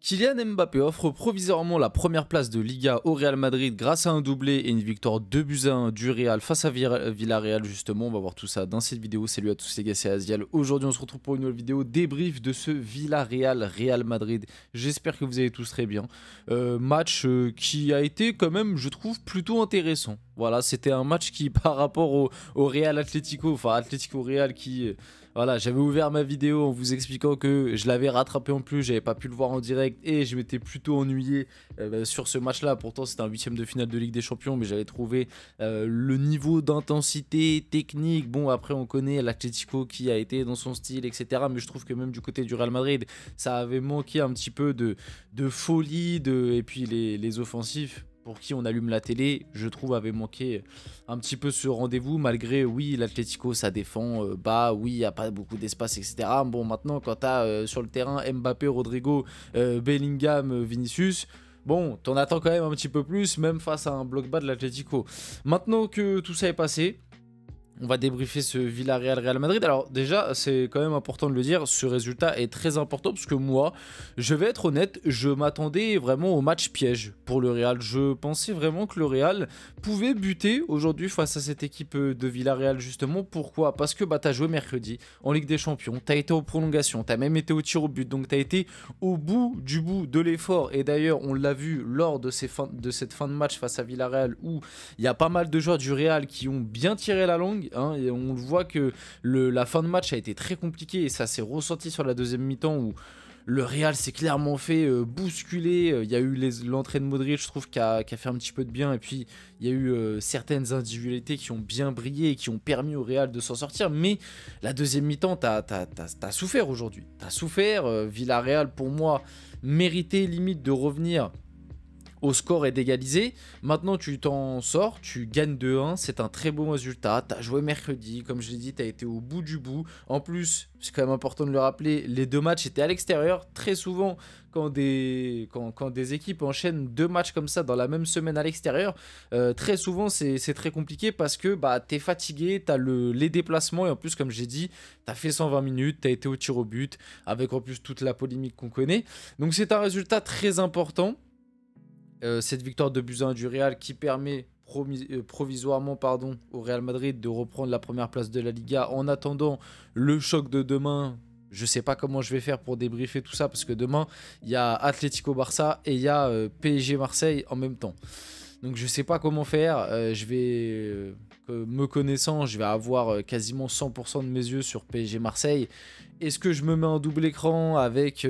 Kylian Mbappé offre provisoirement la première place de Liga au Real Madrid grâce à un doublé et une victoire 2-1 du Real face à Villarreal justement. On va voir tout ça dans cette vidéo. Salut à tous les gars, c'est Aziel. Aujourd'hui on se retrouve pour une nouvelle vidéo débrief de ce Villarreal-Real Madrid. J'espère que vous allez tous très bien. Match qui a été quand même, je trouve, plutôt intéressant. Voilà, c'était un match qui par rapport au Real Atlético, enfin Atlético Real qui... Voilà, j'avais ouvert ma vidéo en vous expliquant que je l'avais rattrapé en plus, j'avais pas pu le voir en direct et je m'étais plutôt ennuyé sur ce match-là. Pourtant, c'était un huitième de finale de Ligue des Champions, mais j'avais trouvé le niveau d'intensité technique. Bon, après, on connaît l'Atlético qui a été dans son style, etc. Mais je trouve que même du côté du Real Madrid, ça avait manqué un petit peu de folie, et puis les offensifs pour qui on allume la télé, je trouve avait manqué un petit peu ce rendez-vous, malgré, oui, l'Atlético, ça défend bas, oui, il n'y a pas beaucoup d'espace, etc. Bon, maintenant, quand tu as sur le terrain Mbappé, Rodrigo, Bellingham, Vinicius, bon, t'en attends quand même un petit peu plus, même face à un bloc bas de l'Atlético. Maintenant que tout ça est passé, on va débriefer ce Villarreal-Real Madrid. Alors déjà, c'est quand même important de le dire, ce résultat est très important parce que moi, je vais être honnête, je m'attendais vraiment au match piège pour le Real. Je pensais vraiment que le Real pouvait buter aujourd'hui face à cette équipe de Villarreal justement. Pourquoi? Parce que tu as joué mercredi en Ligue des Champions, tu as été aux prolongations, tu as même été au tir au but, donc tu as été au bout du bout de l'effort. Et d'ailleurs, on l'a vu lors de cette fin de match face à Villarreal où il y a pas mal de joueurs du Real qui ont bien tiré la langue. Et on voit que la fin de match a été très compliquée et ça s'est ressenti sur la deuxième mi-temps où le Real s'est clairement fait bousculer. Il y a eu l'entrée de Modric, je trouve, qui a fait un petit peu de bien. Et puis, il y a eu certaines individualités qui ont bien brillé et qui ont permis au Real de s'en sortir. Mais la deuxième mi-temps, t'as souffert aujourd'hui. T'as souffert. Villarreal, pour moi, méritait limite de revenir au score et d'égaliser. Maintenant, tu t'en sors, tu gagnes 2-1, c'est un très bon résultat. Tu as joué mercredi, comme je l'ai dit, tu as été au bout du bout. En plus, c'est quand même important de le rappeler, les deux matchs étaient à l'extérieur. Très souvent, quand des équipes enchaînent deux matchs comme ça dans la même semaine à l'extérieur, très souvent, c'est très compliqué parce que tu es fatigué, tu as les déplacements et en plus, comme j'ai dit, tu as fait 120 minutes, tu as été au tir au but, avec en plus toute la polémique qu'on connaît. Donc, c'est un résultat très important. Cette victoire de 2-1 du Real qui permet provisoirement au Real Madrid de reprendre la première place de la Liga en attendant le choc de demain. Je sais pas comment je vais faire pour débriefer tout ça parce que demain il y a Atlético Barça et il y a PSG Marseille en même temps. Donc je sais pas comment faire, je vais, me connaissant, je vais avoir quasiment 100% de mes yeux sur PSG Marseille. Est-ce que je me mets en double écran avec...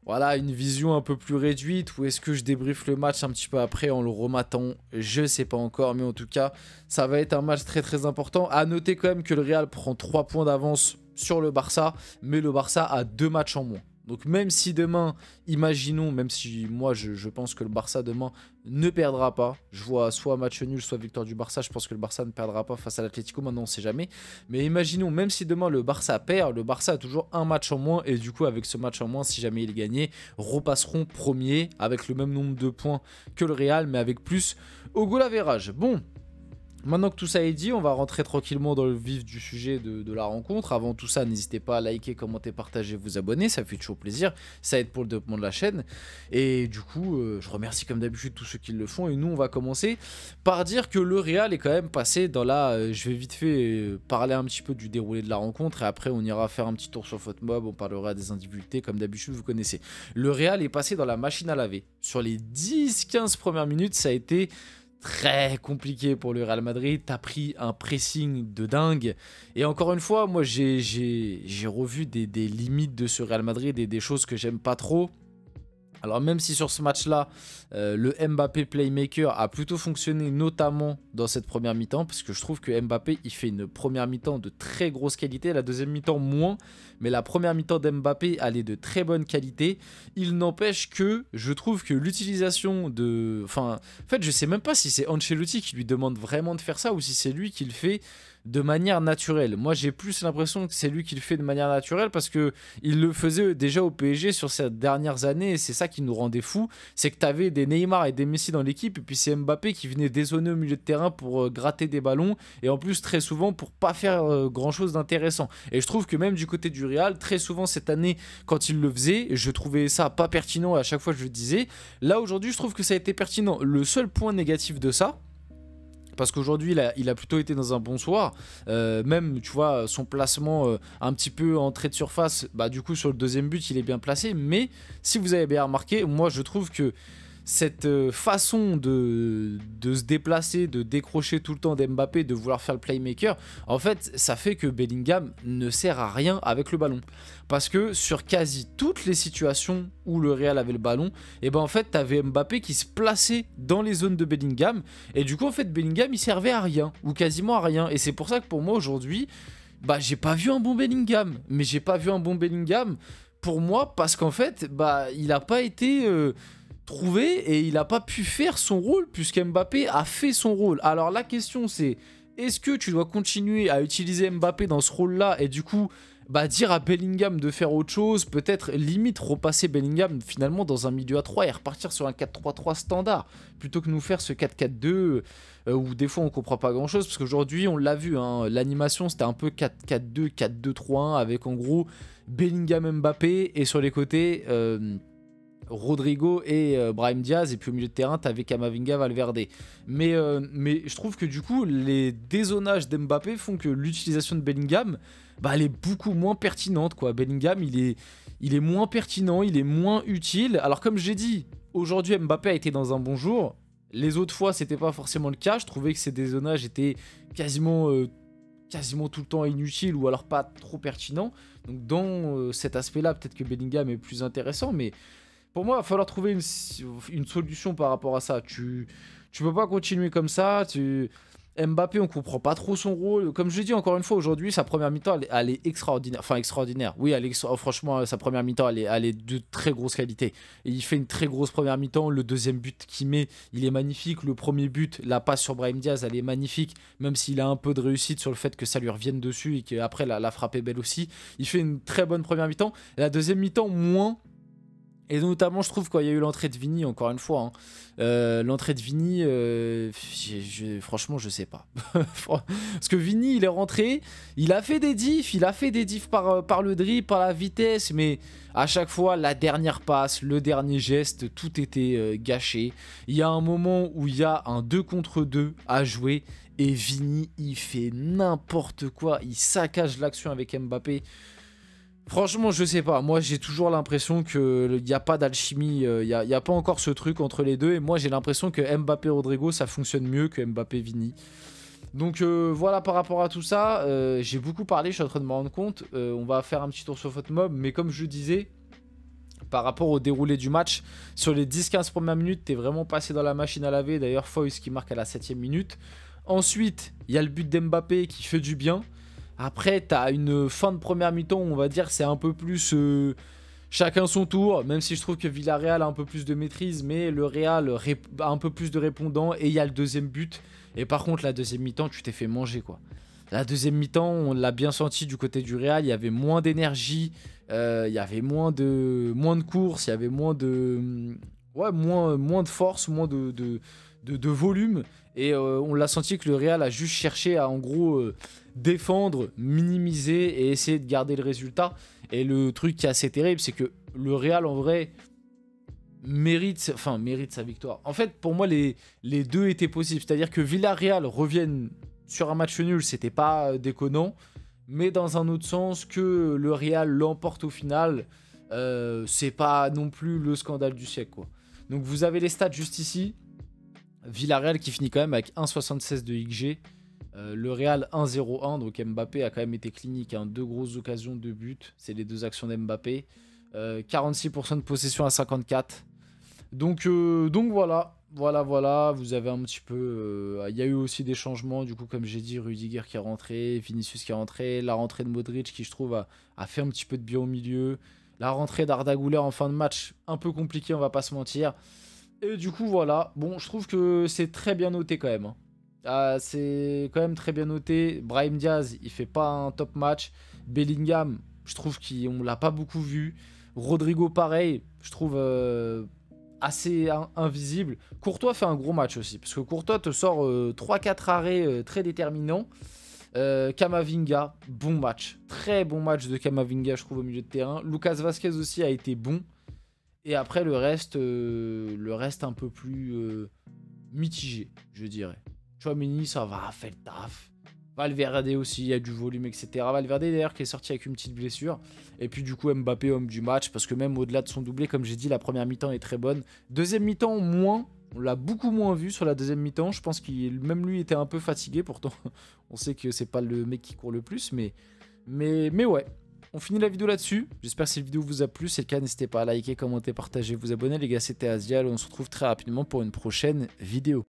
voilà, une vision un peu plus réduite, ou est-ce que je débriefe le match un petit peu après en le rematant? Je sais pas encore, mais en tout cas, ça va être un match très très important. À noter quand même que le Real prend 3 points d'avance sur le Barça, mais le Barça a 2 matchs en moins. Donc même si demain, imaginons, même si moi je pense que le Barça demain ne perdra pas, je vois soit match nul, soit victoire du Barça, je pense que le Barça ne perdra pas face à l'Atlético, maintenant on ne sait jamais. Mais imaginons, même si demain le Barça perd, le Barça a toujours un match en moins et du coup avec ce match en moins, si jamais il est gagné, repasseront premier avec le même nombre de points que le Real, mais avec plus au goal average. Bon. Maintenant que tout ça est dit, on va rentrer tranquillement dans le vif du sujet de la rencontre. Avant tout ça, n'hésitez pas à liker, commenter, partager, vous abonner, ça fait toujours plaisir, ça aide pour le développement de la chaîne. Et du coup, je remercie comme d'habitude tous ceux qui le font. Et nous, on va commencer par dire que le Real est quand même passé dans la... je vais vite fait parler un petit peu du déroulé de la rencontre et après on ira faire un petit tour sur FotMob, on parlera des individualités comme d'habitude, vous connaissez. Le Real est passé dans la machine à laver. Sur les 10-15 premières minutes, ça a été... très compliqué pour le Real Madrid, t'as pris un pressing de dingue. Et encore une fois, moi j'ai revu des limites de ce Real Madrid et des choses que j'aime pas trop. Alors même si sur ce match-là, le Mbappé Playmaker a plutôt fonctionné, notamment dans cette première mi-temps, parce que je trouve que Mbappé, il fait une première mi-temps de très grosse qualité, la deuxième mi-temps moins, mais la première mi-temps d'Mbappé, elle est de très bonne qualité. Il n'empêche que je trouve que l'utilisation de... Enfin, en fait, je sais même pas si c'est Ancelotti qui lui demande vraiment de faire ça, ou si c'est lui qui le fait. de manière naturelle. Moi, j'ai plus l'impression que c'est lui qui le fait de manière naturelle parce que il le faisait déjà au PSG sur ces dernières années et c'est ça qui nous rendait fous. C'est que tu avais des Neymar et des Messi dans l'équipe et puis c'est Mbappé qui venait dézonner au milieu de terrain pour gratter des ballons et en plus très souvent pour pas faire grand chose d'intéressant. Et je trouve que même du côté du Real, très souvent cette année, quand il le faisait, je trouvais ça pas pertinent et à chaque fois je le disais. Là aujourd'hui, je trouve que ça a été pertinent. Le seul point négatif de ça, parce qu'aujourd'hui il a plutôt été dans un bon soir, même tu vois son placement un petit peu en trait de surface, bah du coup sur le deuxième but il est bien placé, mais si vous avez bien remarqué, moi je trouve que cette façon de se déplacer, de décrocher tout le temps d'Mbappé, de vouloir faire le playmaker, en fait ça fait que Bellingham ne sert à rien avec le ballon. Parce que sur quasi toutes les situations où le Real avait le ballon, et ben en fait t'avais Mbappé qui se plaçait dans les zones de Bellingham, et du coup en fait Bellingham il servait à rien, ou quasiment à rien, et c'est pour ça que pour moi aujourd'hui, bah j'ai pas vu un bon Bellingham, mais j'ai pas vu un bon Bellingham pour moi parce qu'en fait bah il a pas été trouvé et il n'a pas pu faire son rôle puisqu'Mbappé a fait son rôle. Alors la question c'est, est-ce que tu dois continuer à utiliser Mbappé dans ce rôle-là et du coup bah, dire à Bellingham de faire autre chose, peut-être limite repasser Bellingham finalement dans un milieu à 3 et repartir sur un 4-3-3 standard plutôt que nous faire ce 4-4-2 où des fois on comprend pas grand-chose parce qu'aujourd'hui on l'a vu, hein, l'animation c'était un peu 4-4-2, 4-2-3-1 avec en gros Bellingham Mbappé et sur les côtés Rodrigo et Brahim Diaz, et puis au milieu de terrain t'avais Camavinga, Valverde, mais je trouve que du coup les dézonages d'Mbappé font que l'utilisation de Bellingham bah, elle est beaucoup moins pertinente quoi. Bellingham il est moins pertinent, il est moins utile, alors comme j'ai dit aujourd'hui Mbappé a été dans un bon jour, les autres fois c'était pas forcément le cas, je trouvais que ces dézonages étaient quasiment tout le temps inutiles ou alors pas trop pertinents, donc dans cet aspect là peut-être que Bellingham est plus intéressant, mais pour moi, il va falloir trouver une solution par rapport à ça. Tu peux pas continuer comme ça. Mbappé, on comprend pas trop son rôle. Comme je dis encore une fois, aujourd'hui, sa première mi-temps, elle est extraordinaire. Enfin, extraordinaire. Oui, franchement, sa première mi-temps, elle est de très grosse qualité. Et il fait une très grosse première mi-temps. Le deuxième but qu'il met, il est magnifique. Le premier but, la passe sur Brahim Diaz, elle est magnifique. Même s'il a un peu de réussite sur le fait que ça lui revienne dessus et qu'après, la frappe est belle aussi. Il fait une très bonne première mi-temps. La deuxième mi-temps, moins. Et notamment, je trouve, quand il y a eu l'entrée de Vini, encore une fois, hein, l'entrée de Vini, franchement, je sais pas. Parce que Vini, il est rentré, il a fait des diffs par le dribble, par la vitesse, mais à chaque fois, la dernière passe, le dernier geste, tout était gâché. Il y a un moment où il y a un 2 contre 2 à jouer, et Vini, il fait n'importe quoi, il saccage l'action avec Mbappé. Franchement, je sais pas. Moi, j'ai toujours l'impression qu'il n'y a pas d'alchimie. Il n'y a pas encore ce truc entre les deux. Et moi, j'ai l'impression que Mbappé-Rodrigo, ça fonctionne mieux que Mbappé-Vini. Donc voilà, par rapport à tout ça, j'ai beaucoup parlé, je suis en train de me rendre compte. On va faire un petit tour sur FotMob. Mais comme je disais, par rapport au déroulé du match, sur les 10-15 premières minutes, t'es vraiment passé dans la machine à laver. D'ailleurs, Foyce qui marque à la 7ème minute. Ensuite, il y a le but d'Mbappé qui fait du bien. Après, tu as une fin de première mi-temps où on va dire c'est un peu plus chacun son tour, même si je trouve que Villarreal a un peu plus de maîtrise, mais le Real a un peu plus de répondants et il y a le deuxième but. Et par contre, la deuxième mi-temps, tu t'es fait manger quoi. La deuxième mi-temps, on l'a bien senti du côté du Real, il y avait moins d'énergie, il y avait moins de courses, il y avait moins de force, moins de volume. Et on l'a senti que le Real a juste cherché à en gros défendre, minimiser et essayer de garder le résultat. Et le truc qui est assez terrible, c'est que le Real en vrai mérite sa victoire. En fait, pour moi, les deux étaient possibles. C'est-à-dire que Villarreal revienne sur un match nul, c'était pas déconnant. Mais dans un autre sens, que le Real l'emporte au final, c'est pas non plus le scandale du siècle, quoi. Donc vous avez les stats juste ici. Villarreal qui finit quand même avec 1,76 de XG. Le Real 1,01. Donc Mbappé a quand même été clinique. Hein, 2 grosses occasions, 2 buts. C'est les 2 actions d'Mbappé. 46% de possession à 54. Donc voilà. Voilà. Vous avez un petit peu... Il y a eu aussi des changements. Du coup, comme j'ai dit, Rudiger qui est rentré. Vinicius qui est rentré. La rentrée de Modric qui, je trouve, a fait un petit peu de bien au milieu. La rentrée d'Arda Güler en fin de match. Un peu compliqué, on va pas se mentir. Et du coup, voilà. Bon, je trouve que c'est très bien noté quand même. Hein. C'est quand même très bien noté. Brahim Diaz, il fait pas un top match. Bellingham, je trouve qu'on l'a pas beaucoup vu. Rodrigo, pareil, je trouve assez invisible. Courtois fait un gros match aussi, parce que Courtois te sort 3-4 arrêts très déterminants. Camavinga, bon match. Très bon match de Camavinga, je trouve, au milieu de terrain. Lucas Vazquez aussi a été bon. Et après, le reste un peu plus mitigé, je dirais. Tchouaméni, ça va, fait le taf. Valverde aussi, il y a du volume, etc. Valverde d'ailleurs qui est sorti avec une petite blessure. Et puis du coup Mbappé homme du match, parce que même au-delà de son doublé, comme j'ai dit, la première mi-temps est très bonne. Deuxième mi-temps moins, on l'a beaucoup moins vu sur la deuxième mi-temps. Je pense qu'il même lui était un peu fatigué, pourtant on sait que c'est pas le mec qui court le plus, mais ouais. On finit la vidéo là-dessus. J'espère que cette vidéo vous a plu. Si c'est le cas, n'hésitez pas à liker, commenter, partager, vous abonner. Les gars, c'était Azial. On se retrouve très rapidement pour une prochaine vidéo.